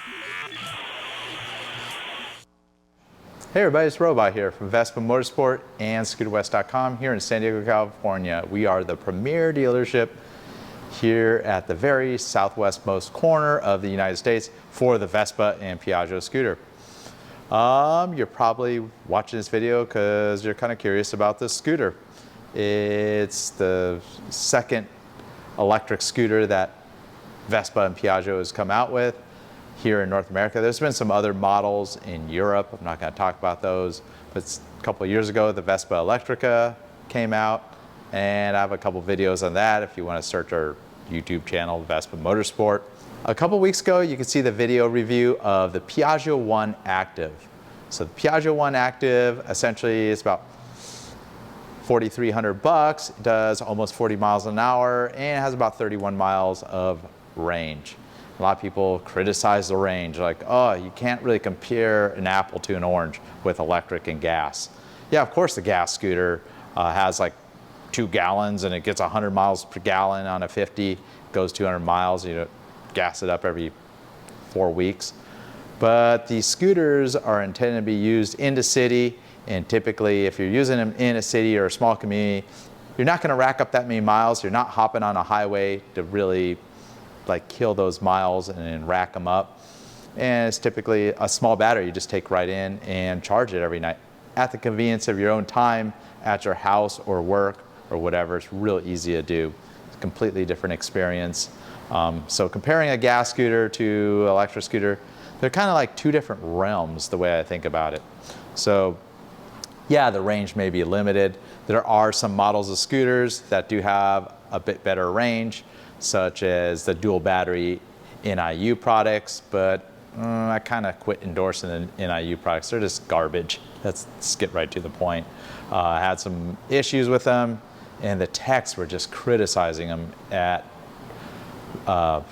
Hey everybody, it's Robot here from Vespa Motorsport and ScooterWest.com here in San Diego, California. We are the premier dealership here at the very southwestmost corner of the United States for the Vespa and Piaggio scooter. You're probably watching this video because you're kind of curious about this scooter. It's the second electric scooter that Vespa and Piaggio has come out with here in North America. There's been some other models in Europe. I'm not going to talk about those, but a couple of years ago the Vespa Electrica came out, and I have a couple videos on that if you want to search our YouTube channel, Vespa Motorsport. A couple weeks ago you can see the video review of the Piaggio 1 Active. So the Piaggio 1 Active essentially is about $4,300, it does almost 40 miles an hour, and has about 31 miles of range. A lot of people criticize the range, like, oh, you can't really compare an apple to an orange with electric and gas. Yeah, of course the gas scooter has like 2 gallons and it gets 100 miles per gallon on a 50, goes 200 miles, you gas it up every 4 weeks. But these scooters are intended to be used in the city, and typically if you're using them in a city or a small community, you're not gonna rack up that many miles. You're not hopping on a highway to really like kill those miles and then rack them up. And it's typically a small battery you just take right in and charge it every night at the convenience of your own time at your house or work or whatever. It's real easy to do. It's a completely different experience. So comparing a gas scooter to electric scooter, they're kind of like two different realms the way I think about it. So yeah, the range may be limited. There are some models of scooters that do have a bit better range, such as the dual battery NIU products, but I kind of quit endorsing the NIU products. They're just garbage. Let's get right to the point. I had some issues with them, and the techs were just criticizing them at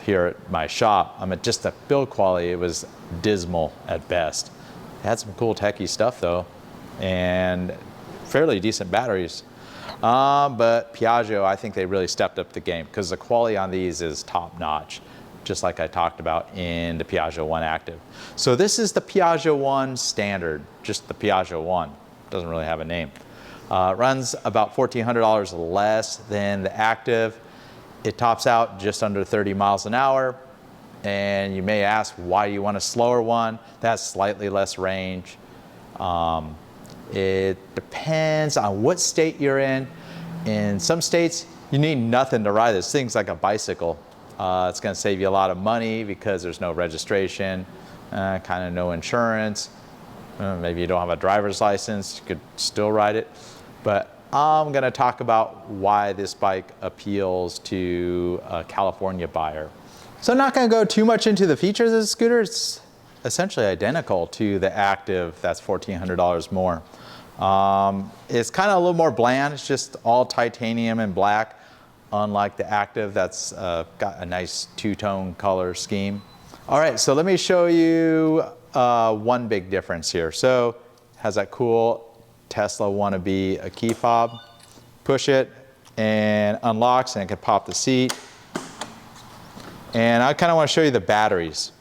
here at my shop. Just the build quality, it was dismal at best. It had some cool techie stuff though, and fairly decent batteries. But Piaggio, I think they really stepped up the game because the quality on these is top notch, just like I talked about in the Piaggio 1 Active. So this is the Piaggio 1 Standard, just the Piaggio 1. Doesn't really have a name. Runs about $1,400 less than the Active. It tops out just under 30 miles an hour. And you may ask, why do you want a slower one? That's slightly less range. It depends on what state you're in. In some states, you need nothing to ride this. Thing's like a bicycle. It's going to save you a lot of money because there's no registration, kind of no insurance. Maybe you don't have a driver's license, you could still ride it. But I'm going to talk about why this bike appeals to a California buyer. So I'm not going to go too much into the features of the scooter. It's essentially identical to the Active, that's $1,400 more. It's kind of a little more bland. It's just all titanium and black, unlike the Active that's got a nice two-tone color scheme. All right, so let me show you one big difference here. So it has that cool Tesla wannabe a key fob. Push it and unlocks, and it can pop the seat. And I kind of want to show you the batteries.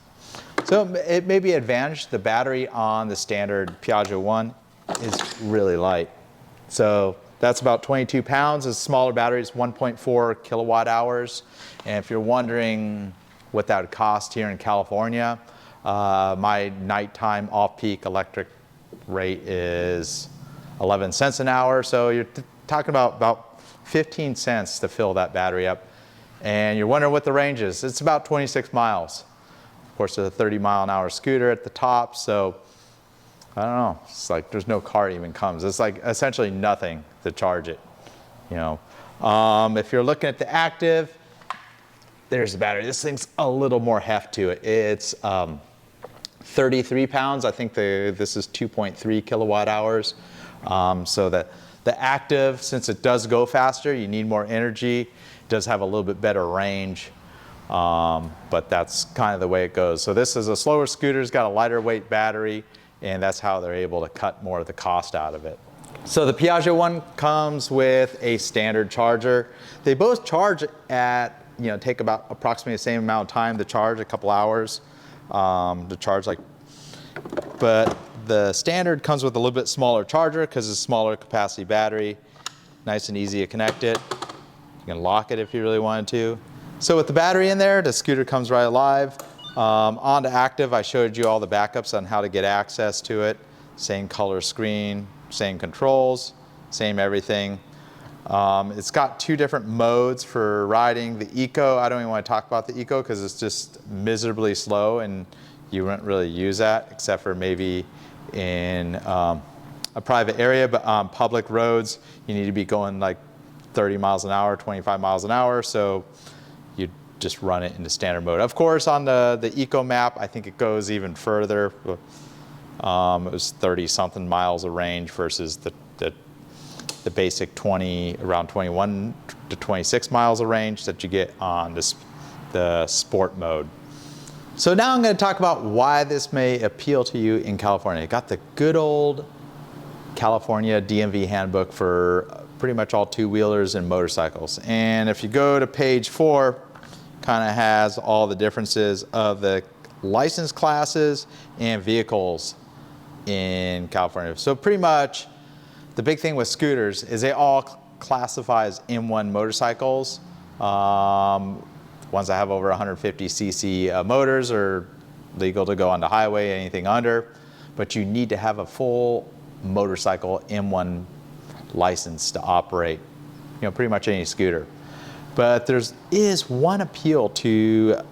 So it may be an advantage. The battery on the standard Piaggio 1 is really light. So that's about 22 pounds. The smaller battery is 1.4 kilowatt hours. And if you're wondering what that would cost here in California, my nighttime off-peak electric rate is 11 cents an hour. So you're talking about 15 cents to fill that battery up. And you're wondering what the range is. It's about 26 miles. Of course, it's a 30-mile-an-hour scooter at the top, so I don't know. It's like there's no car even comes. It's like essentially nothing to charge it. If you're looking at the Active, there's the battery. This thing's a little more heft to it. It's 33 pounds. I think this is 2.3 kilowatt hours. So the Active, since it does go faster, you need more energy. It does have a little bit better range. But that's kind of the way it goes. So this is a slower scooter, it's got a lighter weight battery, and that's how they're able to cut more of the cost out of it. So the Piaggio 1 comes with a standard charger. They both charge at, take about approximately the same amount of time to charge, a couple hours. to charge but the standard comes with a little bit smaller charger because it's a smaller capacity battery. Nice and easy to connect it. You can lock it if you really wanted to. So with the battery in there, the scooter comes right alive. On to active, I showed you all the backups on how to get access to it. Same color screen, same controls, same everything. It's got 2 different modes for riding. The Eco, I don't even want to talk about the Eco because it's just miserably slow and you wouldn't really use that except for maybe in a private area, but on public roads, you need to be going like 30 miles an hour, 25 miles an hour, so you just run it into standard mode. Of course, on the Eco map, I think it goes even further. It was 30-something miles of range versus the basic around 21 to 26 miles of range that you get on the sport mode. So now I'm going to talk about why this may appeal to you in California. I got the good old California DMV handbook for pretty much all 2-wheelers and motorcycles. And if you go to page 4, kind of has all the differences of the license classes and vehicles in California. So pretty much the big thing with scooters is they all classify as M1 motorcycles. Ones that have over 150 cc motors are legal to go on the highway, anything under, but you need to have a full motorcycle M1 license to operate, pretty much any scooter. But there is one appeal to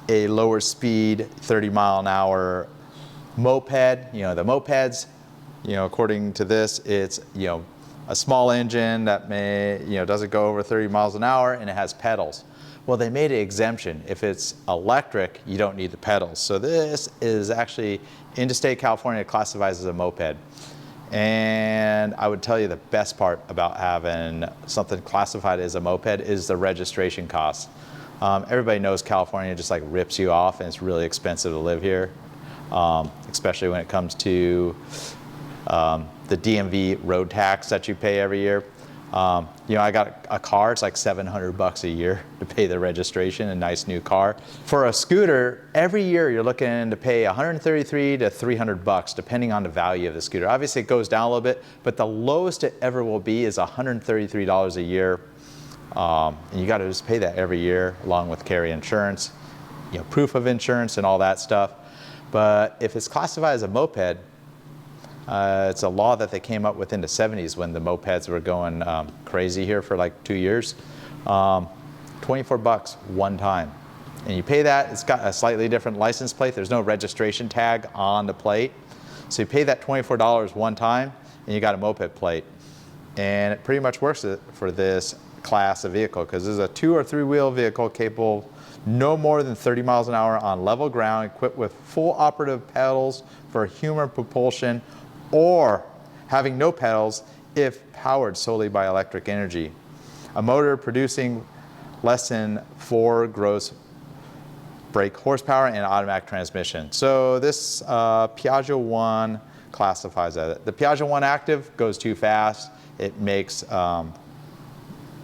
a lower speed, 30-mile-an-hour moped. The mopeds, according to this, it's a small engine that doesn't go over 30 miles an hour and it has pedals. Well, they made an exemption. If it's electric, you don't need the pedals. So this is actually, in state California, classifies as a moped. And I would tell you the best part about having something classified as a moped is the registration costs. Everybody knows California just rips you off and it's really expensive to live here, especially when it comes to the DMV road tax that you pay every year. I got a car, it's like $700 a year to pay the registration, a nice new car. For a scooter, every year you're looking to pay $133 to $300 depending on the value of the scooter. Obviously it goes down a little bit, but the lowest it ever will be is $133 a year. And you got to just pay that every year along with carry insurance, proof of insurance and all that stuff. But if it's classified as a moped, it's a law that they came up with in the 70s when the mopeds were going crazy here for 2 years. $24 one time. And you pay that, it's got a slightly different license plate. There's no registration tag on the plate. So you pay that $24 one time and you got a moped plate. And it pretty much works for this class of vehicle because this is a 2- or 3-wheel vehicle capable no more than 30 miles an hour on level ground, equipped with full operative pedals for human propulsion, or having no pedals if powered solely by electric energy. A motor producing less than 4 gross brake horsepower and automatic transmission. So this Piaggio 1 classifies that. The Piaggio 1 Active goes too fast. It makes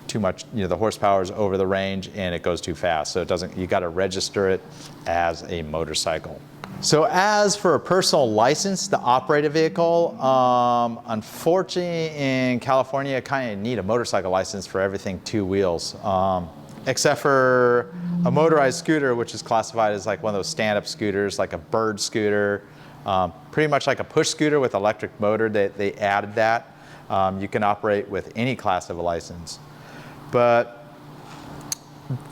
too much, the horsepower is over the range and it goes too fast. So it doesn't, you got to register it as a motorcycle. So as for a personal license to operate a vehicle, unfortunately in California, you kind of need a motorcycle license for everything 2 wheels, except for a motorized scooter, which is classified as one of those stand-up scooters, like a bird scooter, pretty much like a push scooter with electric motor. They added that. You can operate with any class of a license. But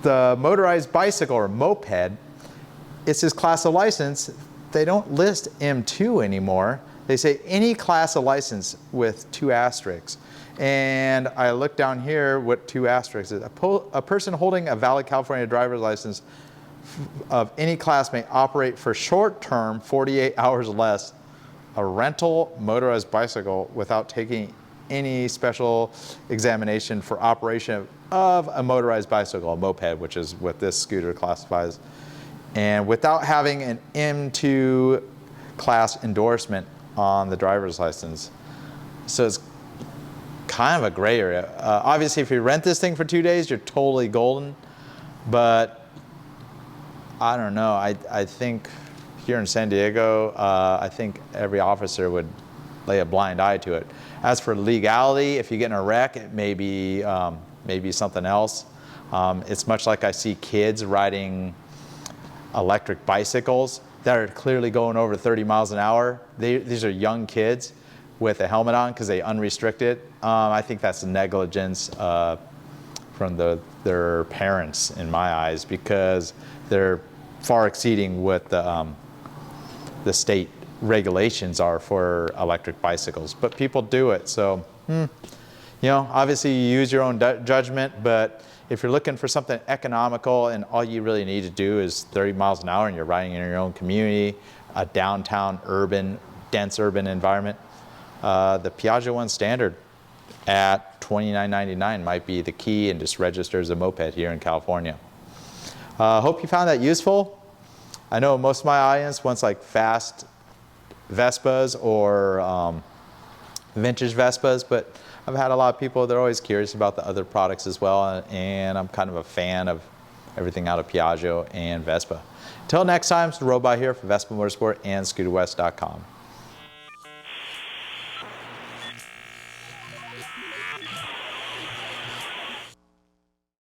the motorized bicycle or moped, it's this class of license. They don't list M2 anymore. They say any class of license with 2 asterisks. And I look down here what 2 asterisks is. A person holding a valid California driver's license of any class may operate for short term, 48 hours or less, a rental motorized bicycle without taking any special examination for operation of a motorized bicycle, a moped, which is what this scooter classifies, and without having an M2 class endorsement on the driver's license. So it's kind of a gray area. Obviously, if you rent this thing for 2 days, you're totally golden, but I don't know. I think here in San Diego, I think every officer would lay a blind eye to it. As for legality, if you get in a wreck, it may be something else. It's much like I see kids riding electric bicycles that are clearly going over 30 miles an hour. These are young kids with a helmet on because they unrestricted. I think that's negligence from their parents in my eyes, because they're far exceeding what the state regulations are for electric bicycles. But people do it, so you know, obviously you use your own judgment, but if you're looking for something economical and all you really need to do is 30 miles an hour and you're riding in your own community, a downtown urban, dense urban environment, the Piaggio 1 Standard at $29.99 might be the key, and just register as a moped here in California. Hope you found that useful. I know most of my audience wants like fast Vespas or vintage Vespas, but I've had a lot of people, they're always curious about the other products as well, and I'm kind of a fan of everything out of Piaggio and Vespa. Until next time, it's the Robot here for Vespa Motorsport and ScooterWest.com.